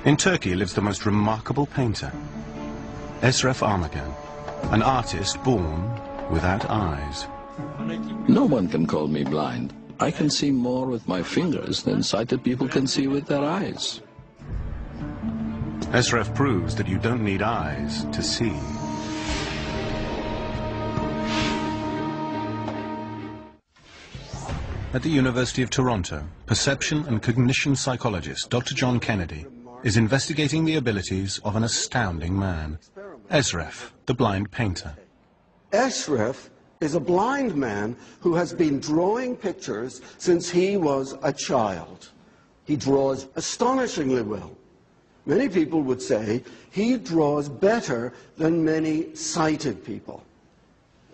In Turkey lives the most remarkable painter, Eşref ARMAİAN, an artist born without eyes. No one can call me blind. I can see more with my fingers than sighted people can see with their eyes. Eşref proves that you don't need eyes to see. At the University of Toronto, perception and cognition psychologist Dr. John Kennedy is investigating the abilities of an astounding man, Eşref, the blind painter. Eşref is a blind man who has been drawing pictures since he was a child. He draws astonishingly well. Many people would say he draws better than many sighted people.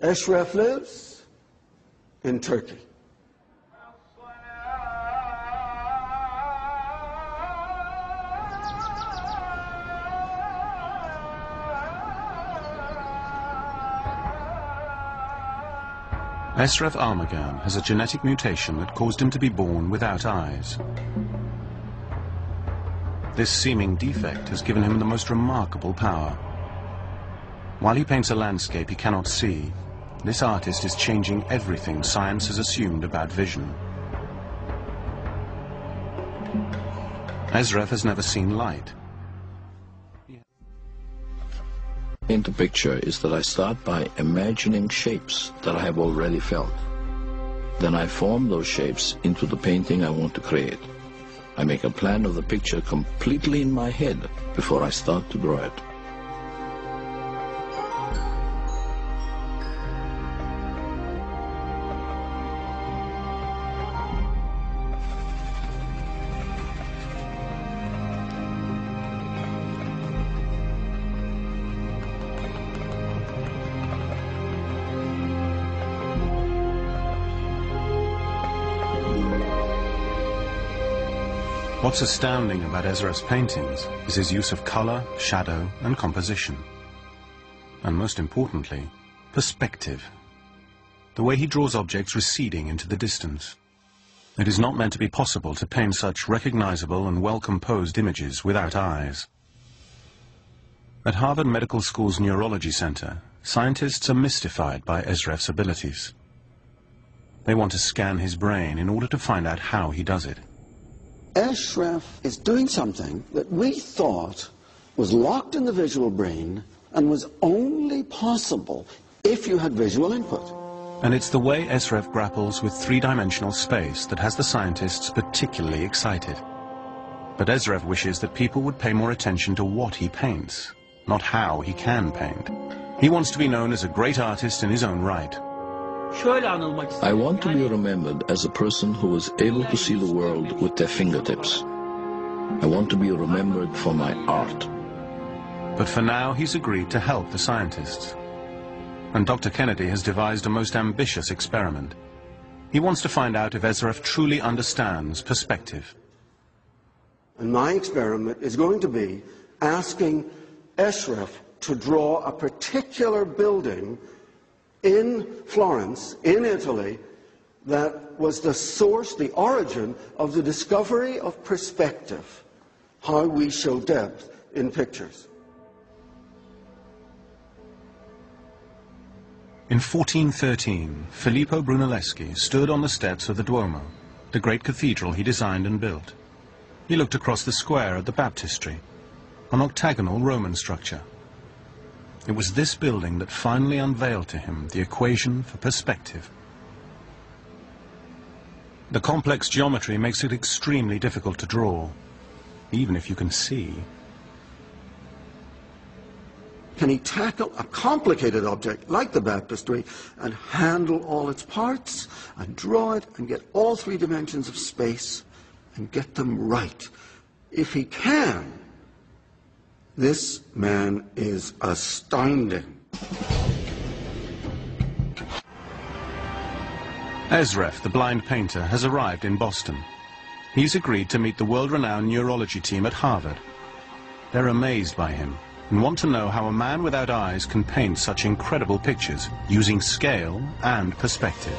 Eşref lives in Turkey. Eşref ARMAİAN has a genetic mutation that caused him to be born without eyes. This seeming defect has given him the most remarkable power. While he paints a landscape he cannot see, this artist is changing everything science has assumed about vision. Eşref has never seen light. Paint a picture is that I start by imagining shapes that I have already felt. Then I form those shapes into the painting I want to create. I make a plan of the picture completely in my head before I start to draw it. What's astounding about Eşref's paintings is his use of color, shadow, and composition. And most importantly, perspective. The way he draws objects receding into the distance. It is not meant to be possible to paint such recognizable and well-composed images without eyes. At Harvard Medical School's Neurology Center, scientists are mystified by Eşref's abilities. They want to scan his brain in order to find out how he does it. Eşref is doing something that we thought was locked in the visual brain and was only possible if you had visual input. And it's the way Eşref grapples with three-dimensional space that has the scientists particularly excited. But Eşref wishes that people would pay more attention to what he paints, not how he can paint. He wants to be known as a great artist in his own right. I want to be remembered as a person who was able to see the world with their fingertips. I want to be remembered for my art. But for now, he's agreed to help the scientists. And Dr. Kennedy has devised a most ambitious experiment. He wants to find out if Eşref truly understands perspective. And my experiment is going to be asking Eşref to draw a particular building in Florence, in Italy, that was the source, the origin of the discovery of perspective, how we show depth in pictures. In 1413, Filippo Brunelleschi stood on the steps of the Duomo, the great cathedral he designed and built. He looked across the square at the baptistry, an octagonal Roman structure. It was this building that finally unveiled to him the equation for perspective. The complex geometry makes it extremely difficult to draw, even if you can see. Can he tackle a complicated object like the baptistry and handle all its parts and draw it and get all three dimensions of space and get them right? If he can, this man is astounding. Eşref, the blind painter, has arrived in Boston. He's agreed to meet the world-renowned neurology team at Harvard. They're amazed by him and want to know how a man without eyes can paint such incredible pictures using scale and perspective.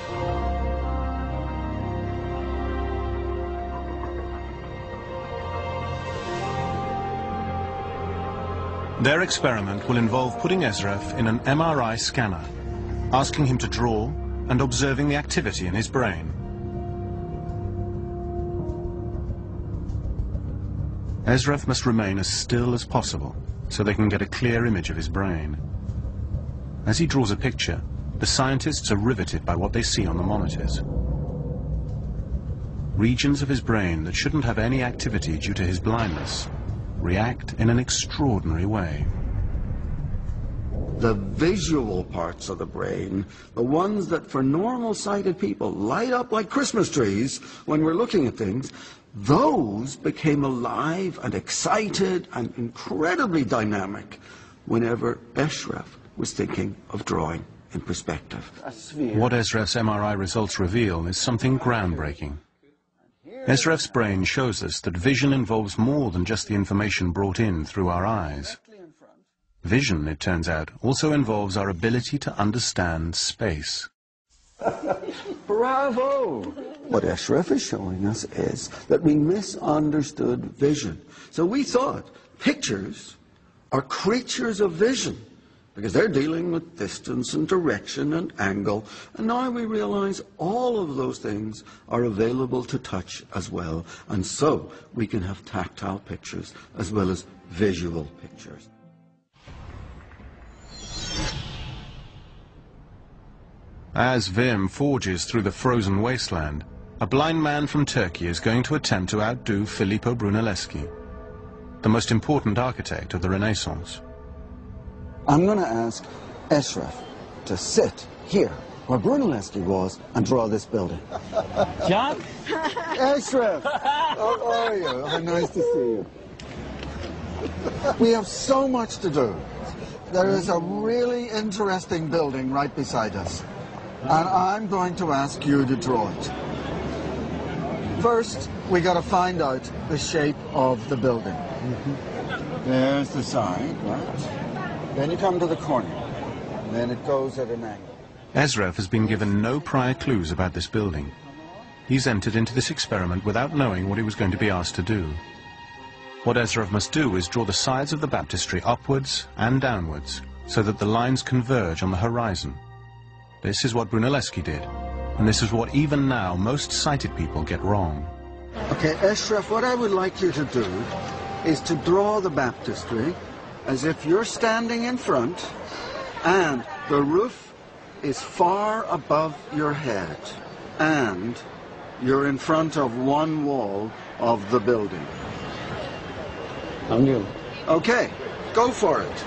Their experiment will involve putting Eşref in an MRI scanner, asking him to draw and observing the activity in his brain. Eşref must remain as still as possible so they can get a clear image of his brain. As he draws a picture, the scientists are riveted by what they see on the monitors. Regions of his brain that shouldn't have any activity due to his blindness react in an extraordinary way. The visual parts of the brain, the ones that for normal-sighted people light up like Christmas trees when we're looking at things, those became alive and excited and incredibly dynamic whenever Eşref was thinking of drawing in perspective. What Eşref's MRI results reveal is something groundbreaking. Eşref's brain shows us that vision involves more than just the information brought in through our eyes. Vision, it turns out, also involves our ability to understand space. Bravo! What Eşref is showing us is that we misunderstood vision. So we thought pictures are creatures of vision, because they're dealing with distance and direction and angle, and now we realize all of those things are available to touch as well, and so we can have tactile pictures as well as visual pictures. As Wim forges through the frozen wasteland, a blind man from Turkey is going to attempt to outdo Filippo Brunelleschi, the most important architect of the Renaissance. I'm going to ask Eşref to sit here where Brunelleschi was and draw this building. John? Eşref! How are you? How nice to see you. We have so much to do. There is a really interesting building right beside us, and I'm going to ask you to draw it. First, we got to find out the shape of the building. There's the side, right? Then you come to the corner, and then it goes at an angle. Eşref has been given no prior clues about this building. He's entered into this experiment without knowing what he was going to be asked to do. What Eşref must do is draw the sides of the baptistry upwards and downwards, so that the lines converge on the horizon. This is what Brunelleschi did, and this is what even now most sighted people get wrong. Okay, Eşref, what I would like you to do is to draw the baptistry as if you're standing in front and the roof is far above your head and you're in front of one wall of the building. Anlıyorum. Okay, go for it.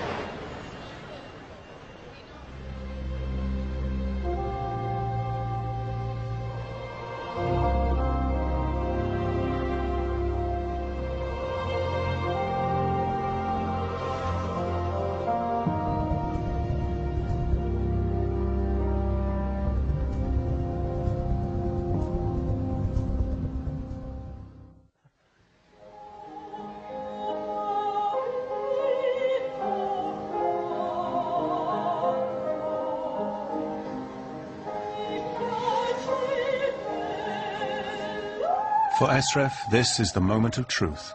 For Eşref, this is the moment of truth.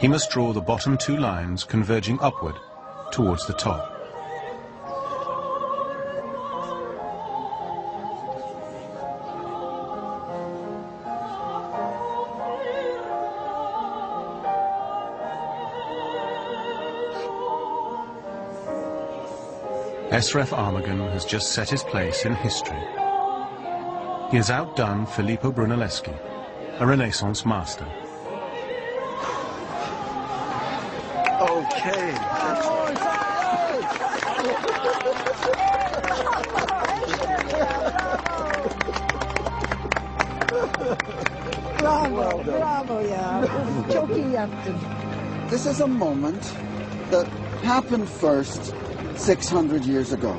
He must draw the bottom two lines converging upward towards the top. Eşref ARMAİN has just set his place in history. He has outdone Filippo Brunelleschi, a Renaissance master. Okay. Bravo, bravo ya. Çok iyi yaptın. This is a moment that happened first 600 years ago.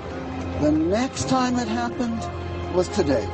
The next time it happened was today.